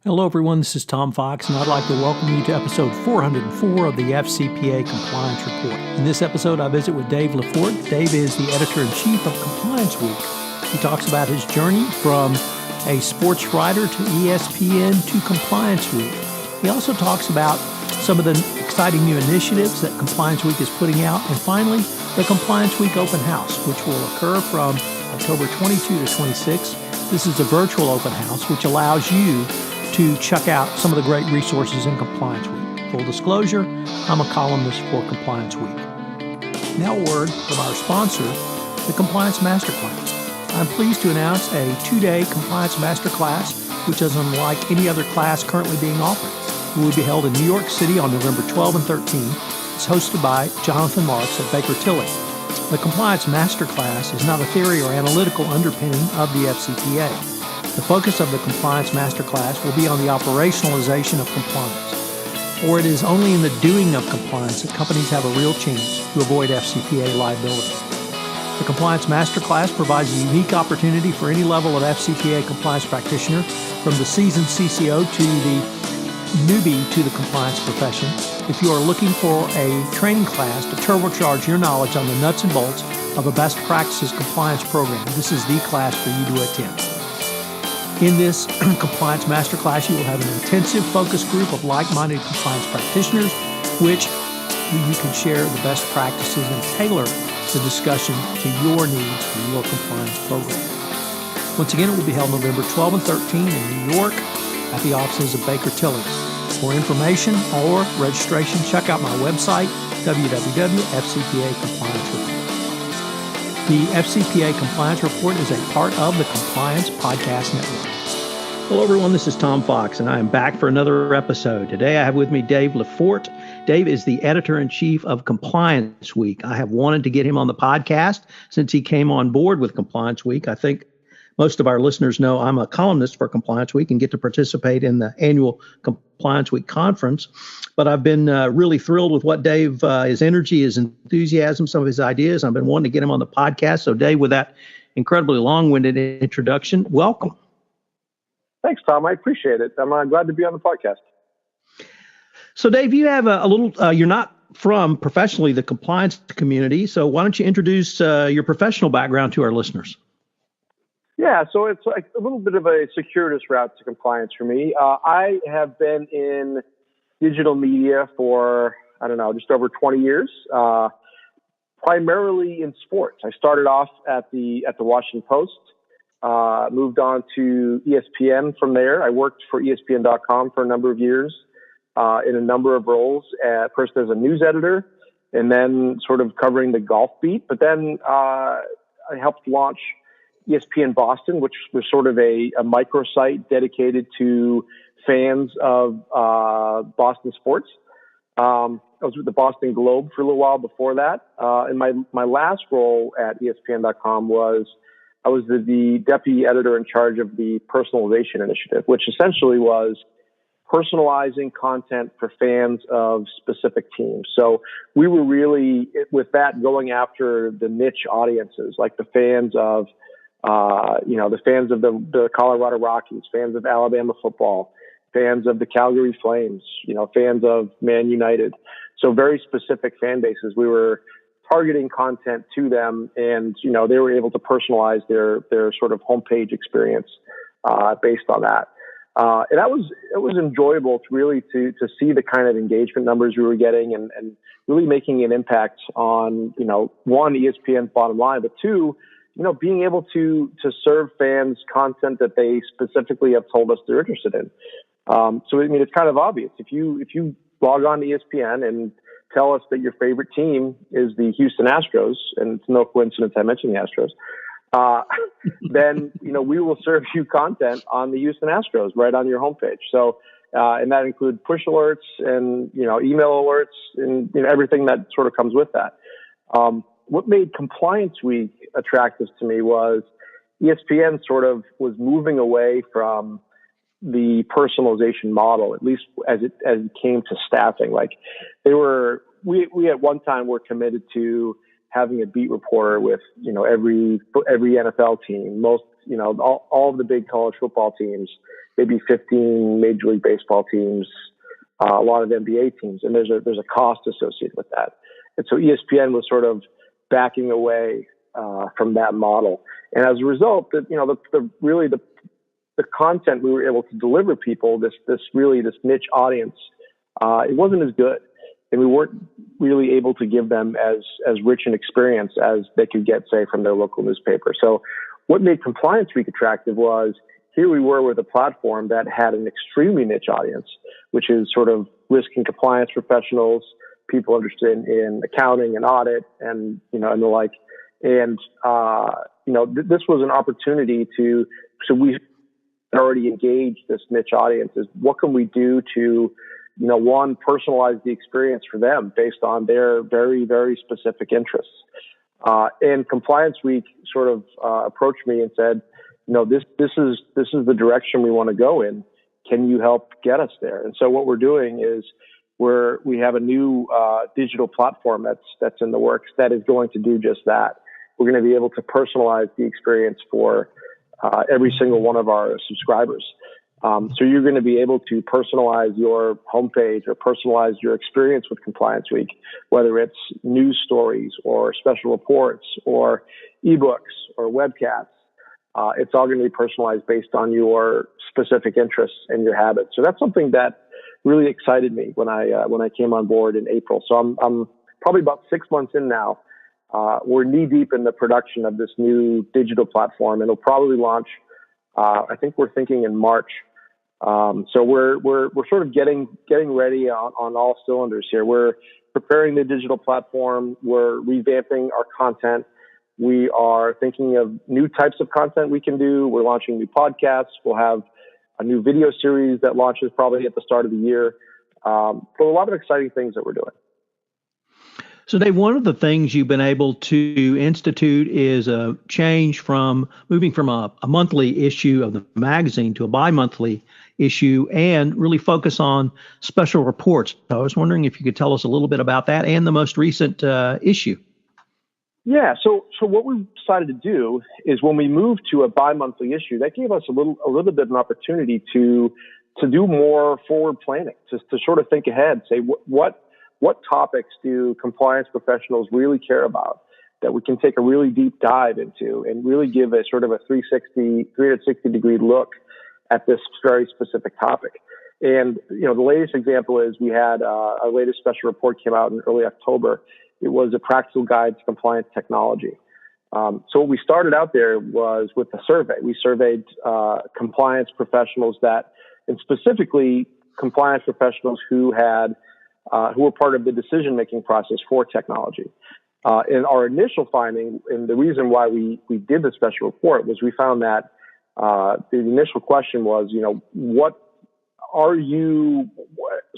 Hello, everyone. This is Tom Fox, and I'd like to welcome you to episode 404 of the FCPA Compliance Report. In this episode, I visit with Dave Lefort. Dave is the editor-in-chief of Compliance Week. He talks about his journey from a sports writer to ESPN to Compliance Week. He also talks about some of the exciting new initiatives that Compliance Week is putting out, and finally, the Compliance Week Open House, which will occur from October 22 to 26. This is a virtual open house, which allows you to check out some of the great resources in Compliance Week. Full disclosure, I'm a columnist for Compliance Week. Now a word from our sponsor, the Compliance Masterclass. I'm pleased to announce a 2-day Compliance Masterclass, which is unlike any other class currently being offered. It will be held in New York City on November 12 and 13. It's hosted by Jonathan Marks at Baker Tilly. The Compliance Masterclass is not a theory or analytical underpinning of the FCPA. The focus of the Compliance Masterclass will be on the operationalization of compliance, for it is only in the doing of compliance that companies have a real chance to avoid FCPA liability. The Compliance Masterclass provides a unique opportunity for any level of FCPA compliance practitioner, from the seasoned CCO to the newbie to the compliance profession. If you are looking for a training class to turbocharge your knowledge on the nuts and bolts of a best practices compliance program, this is the class for you to attend. In this Compliance Masterclass, you will have an intensive focus group of like-minded compliance practitioners, which you can share the best practices and tailor the discussion to your needs for your compliance program. Once again, it will be held November 12 and 13 in New York at the offices of Baker Tilly. For information or registration, check out my website, www.fcpa Compliance Report. The FCPA Compliance Report is a part of the Compliance Podcast Network. Hello, everyone. This is Tom Fox, and I am back for another episode. Today, I have with me Dave Lefort. Dave is the editor-in-chief of Compliance Week. I have wanted to get him on the podcast since he came on board with Compliance Week. I think most of our listeners know I'm a columnist for Compliance Week and get to participate in the annual Compliance Week conference. But I've been really thrilled with what Dave, his energy, his enthusiasm, some of his ideas. I've been wanting to get him on the podcast. So, Dave, with that incredibly long-winded introduction, welcome. Thanks, Tom. I appreciate it. I'm glad to be on the podcast. So, Dave, you have a little, you're not from professionally the compliance community. So why don't you introduce your professional background to our listeners? Yeah, so it's like a little bit of a circuitous route to compliance for me. I have been in digital media for, just over 20 years, primarily in sports. I started off at the Washington Post, moved on to ESPN from there. I worked for ESPN.com for a number of years in a number of roles, first as a news editor and then sort of covering the golf beat. But then I helped launch ESPN Boston, which was sort of a microsite dedicated to fans of Boston sports. I was with the Boston Globe for a little while before that. And my last role at ESPN.com was I was the deputy editor in charge of the personalization initiative, which essentially was personalizing content for fans of specific teams. So we were really, with that, going after the niche audiences, like the fans of the fans of the Colorado Rockies, fans of Alabama football, fans of the Calgary Flames, fans of Man United. So very specific fan bases. We were targeting content to them, and, they were able to personalize their sort of homepage experience based on that. And it was enjoyable to see the kind of engagement numbers we were getting and really making an impact on, one, ESPN's bottom line, but two, being able to serve fans content that they specifically have told us they're interested in. So, it's kind of obvious. If you log on to ESPN and tell us that your favorite team is the Houston Astros, and it's no coincidence I mentioned the Astros, then, we will serve you content on the Houston Astros right on your homepage. So, and that includes push alerts and, email alerts and everything that sort of comes with that. What made Compliance Week attractive to me was ESPN sort of was moving away from the personalization model, at least as it came to staffing. Like we at one time were committed to having a beat reporter with, every NFL team, all of the big college football teams, maybe 15 Major League Baseball teams, a lot of NBA teams, and there's a cost associated with that. And so ESPN was sort of backing away from that model. And as a result, the content we were able to deliver people, this niche audience, it wasn't as good. And we weren't really able to give them as rich an experience as they could get, say, from their local newspaper. So what made Compliance Week attractive was here we were with a platform that had an extremely niche audience, which is sort of risk and compliance professionals, people interested in accounting and audit and the like. And, this was an opportunity so we already engaged this niche audience is what can we do to, one, personalize the experience for them based on their very, very specific interests. And Compliance Week sort of approached me and said, this is the direction we want to go in. Can you help get us there? And so what we're doing is we have a new digital platform that's in the works that is going to do just that. We're going to be able to personalize the experience for every single one of our subscribers. So you're going to be able to personalize your homepage or personalize your experience with Compliance Week, whether it's news stories or special reports or ebooks or webcasts. It's all going to be personalized based on your specific interests and your habits. So that's something that really excited me when I came on board in April. So I'm probably about 6 months in now. We're knee deep in the production of this new digital platform, and it'll probably launch. I think we're thinking in March. So we're sort of getting ready on all cylinders here. We're preparing the digital platform. We're revamping our content. We are thinking of new types of content we can do. We're launching new podcasts. We'll have a new video series that launches probably at the start of the year. So a lot of exciting things that we're doing. So, Dave, one of the things you've been able to institute is a change from moving from a monthly issue of the magazine to a bi-monthly issue and really focus on special reports. So I was wondering if you could tell us a little bit about that and the most recent issue. Yeah. So what we decided to do is when we moved to a bi-monthly issue, that gave us a little bit of an opportunity to do more forward planning, to sort of think ahead, say what topics do compliance professionals really care about that we can take a really deep dive into and really give a sort of a 360 degree look at this very specific topic. And, the latest example is we had our latest special report came out in early October. It was a practical guide to compliance technology. So what we started out there was with a survey. We surveyed compliance professionals and specifically compliance professionals who were part of the decision-making process for technology. And our initial finding, and the reason why we did the special report, was we found that the initial question was,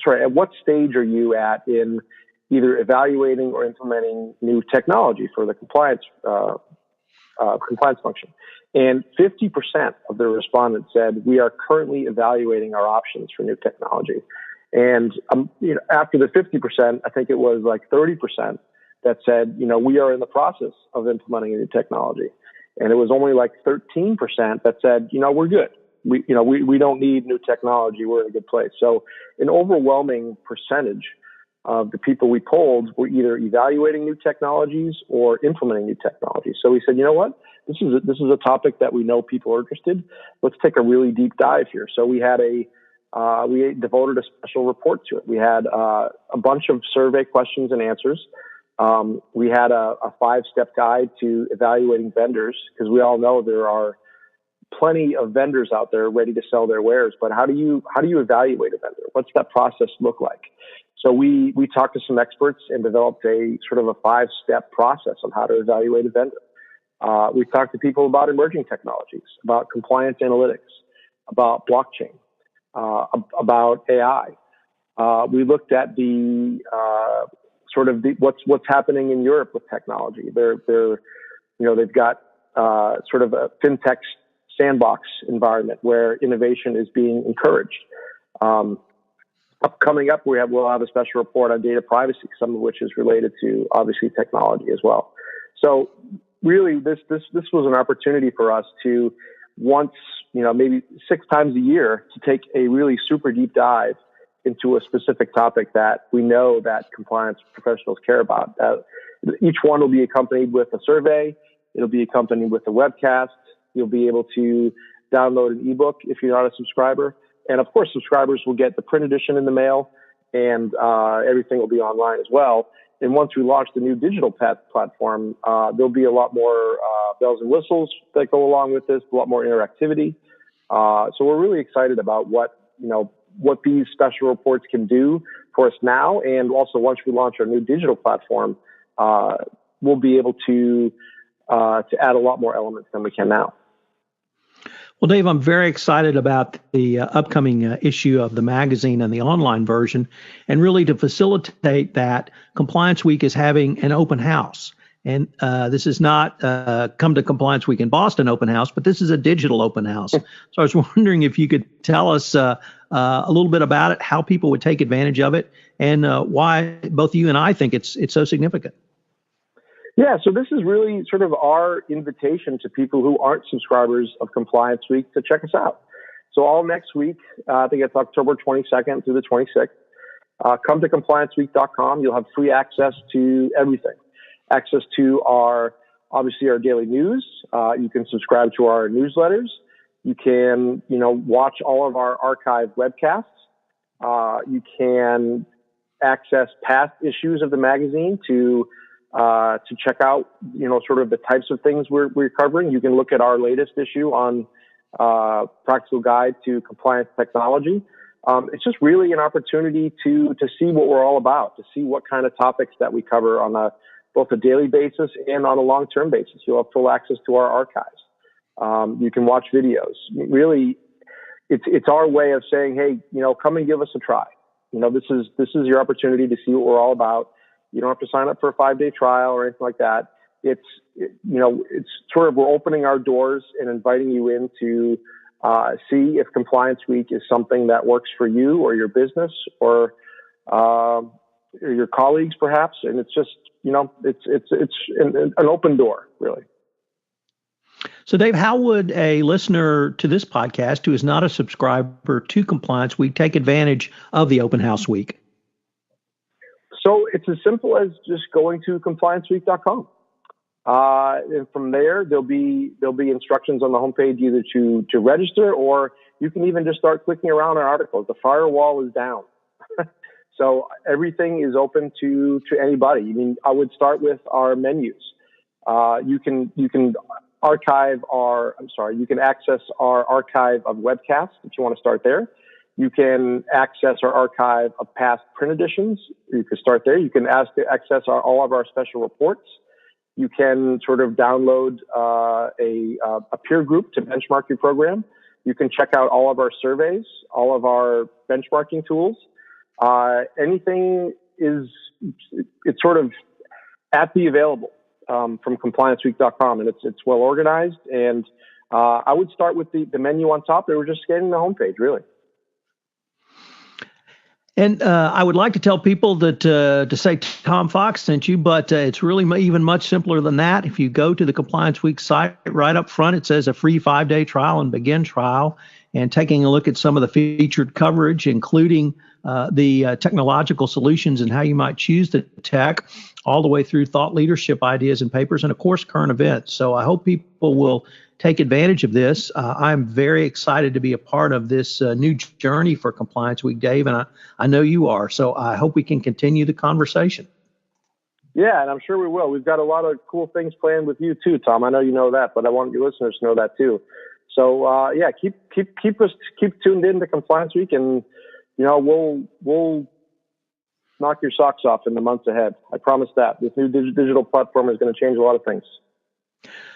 at what stage are you at in either evaluating or implementing new technology for the compliance function? And 50% of the respondents said we are currently evaluating our options for new technology. And after the 50%, I think it was like 30% that said, we are in the process of implementing a new technology. And it was only like 13% that said, we're good. We don't need new technology. We're in a good place. So an overwhelming percentage of the people we polled were either evaluating new technologies or implementing new technologies. So we said, you know what? This is a topic that we know people are interested. Let's take a really deep dive here. So we had we devoted a special report to it. We had a bunch of survey questions and answers. We had a 5-step guide to evaluating vendors, because we all know there are plenty of vendors out there ready to sell their wares. But how do you evaluate a vendor? What's that process look like? So we talked to some experts and developed a sort of a 5-step process on how to evaluate a vendor. We talked to people about emerging technologies, about compliance analytics, about blockchain, about AI. We looked at what's happening in Europe with technology. They've got sort of a fintech sandbox environment where innovation is being encouraged. Coming up, we'll have a special report on data privacy, some of which is related to obviously technology as well. So really, this was an opportunity for us to once, maybe 6 times a year, to take a really super deep dive into a specific topic that we know that compliance professionals care about. Each one will be accompanied with a survey. It'll be accompanied with a webcast. You'll be able to download an ebook if you're not a subscriber. And of course, subscribers will get the print edition in the mail, and everything will be online as well. And once we launch the new digital platform, there'll be a lot more bells and whistles that go along with this, a lot more interactivity. So we're really excited about what these special reports can do for us now. And also, once we launch our new digital platform, we'll be able to add a lot more elements than we can now. Well, Dave, I'm very excited about the upcoming issue of the magazine and the online version. And really, to facilitate that, Compliance Week is having an open house. And this is not come to Compliance Week in Boston open house, but this is a digital open house. So I was wondering if you could tell us a little bit about it, how people would take advantage of it, and why both you and I think it's so significant. Yeah, so this is really sort of our invitation to people who aren't subscribers of Compliance Week to check us out. So all next week, I think it's October 22nd through the 26th, come to complianceweek.com. You'll have free access to everything. Access to obviously our daily news. You can subscribe to our newsletters. You can, watch all of our archived webcasts. You can access past issues of the magazine to check out, sort of the types of things we're covering. You can look at our latest issue on Practical Guide to Compliance Technology. It's just really an opportunity to see what we're all about, to see what kind of topics that we cover on both a daily basis and on a long-term basis. You'll have full access to our archives. You can watch videos. Really, it's our way of saying, hey, come and give us a try. This is your opportunity to see what we're all about. You don't have to sign up for a 5-day trial or anything like that. It's sort of, we're opening our doors and inviting you in to see if Compliance Week is something that works for you or your business or your colleagues, perhaps. And it's just, it's an open door, really. So, Dave, how would a listener to this podcast who is not a subscriber to Compliance Week take advantage of the Open House Week? So it's as simple as just going to complianceweek.com. And from there, there'll be instructions on the homepage either to register, or you can even just start clicking around on articles. The firewall is down. So everything is open to anybody. I mean, I would start with our menus. You can access our archive of webcasts if you want to start there. You can access our archive of past print editions. You can start there. You can access all of our special reports. You can sort of download a peer group to benchmark your program. You can check out all of our surveys, all of our benchmarking tools. Anything it's sort of at the available from complianceweek.com, and it's well organized. And I would start with the menu on top. They were just scanning the homepage, really. And I would like to tell people that to say Tom Fox sent you, but it's really even much simpler than that. If you go to the Compliance Week site, right up front, it says a free 5-day trial and begin trial. And taking a look at some of the featured coverage, including the technological solutions and how you might choose the tech, all the way through thought leadership ideas and papers, and of course, current events. So I hope people will take advantage of this. I'm very excited to be a part of this new journey for Compliance Week, Dave, and I know you are. So I hope we can continue the conversation. Yeah, and I'm sure we will. We've got a lot of cool things planned with you too, Tom. I know you know that, but I want your listeners to know that too. So yeah, keep tuned in to Compliance Week, and we'll knock your socks off in the months ahead. I promise that. This new digital platform is going to change a lot of things.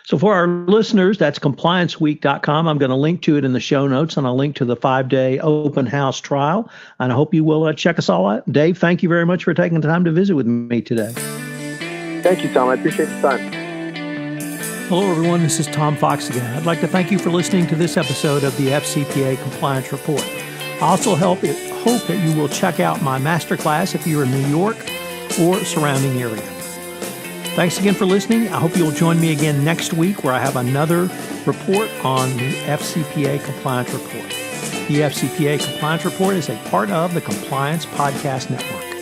So for our listeners, that's complianceweek.com. I'm going to link to it in the show notes, and I'll link to the 5-day open house trial. And I hope you will check us all out. Dave, thank you very much for taking the time to visit with me today. Thank you, Tom. I appreciate the time. Hello, everyone. This is Tom Fox again. I'd like to thank you for listening to this episode of the FCPA Compliance Report. I also hope that you will check out my masterclass if you're in New York or surrounding area. Thanks again for listening. I hope you'll join me again next week where I have another report on the FCPA Compliance Report. The FCPA Compliance Report is a part of the Compliance Podcast Network.